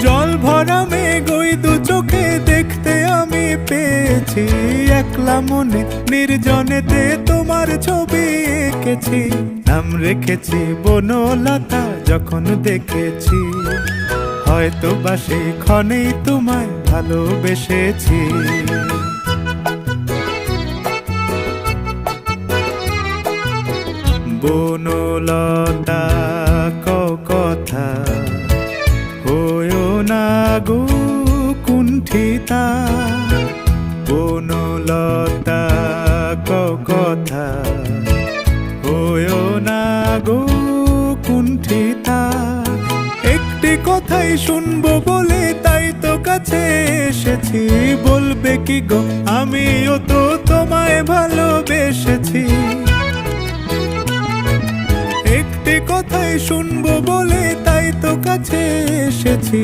জল ভরা মেঘ ওই দু চোখে দেখতে আমি পেয়েছি, একলা মনে নির্জনেতে তোমার ছবি এঁকেছি। নাম রেখেছি বনলতা যখন দেখেছি, হয়তো বা সেই ক্ষণেই তোমায় ভালোবেসেছি। বনলতা কথা হয়ো না গো কুণ্ঠিতা, বনলতা কথা হয়ো না গো কুণ্ঠিতা। একটি কথাই শুনবো বলে তাই তো কাছে এসেছি, বলবে কি গো আমিও তো তোমায় ভালোবেসেছি। একটি কথাই শুনবো বলে তাই তো কাছে এসেছি,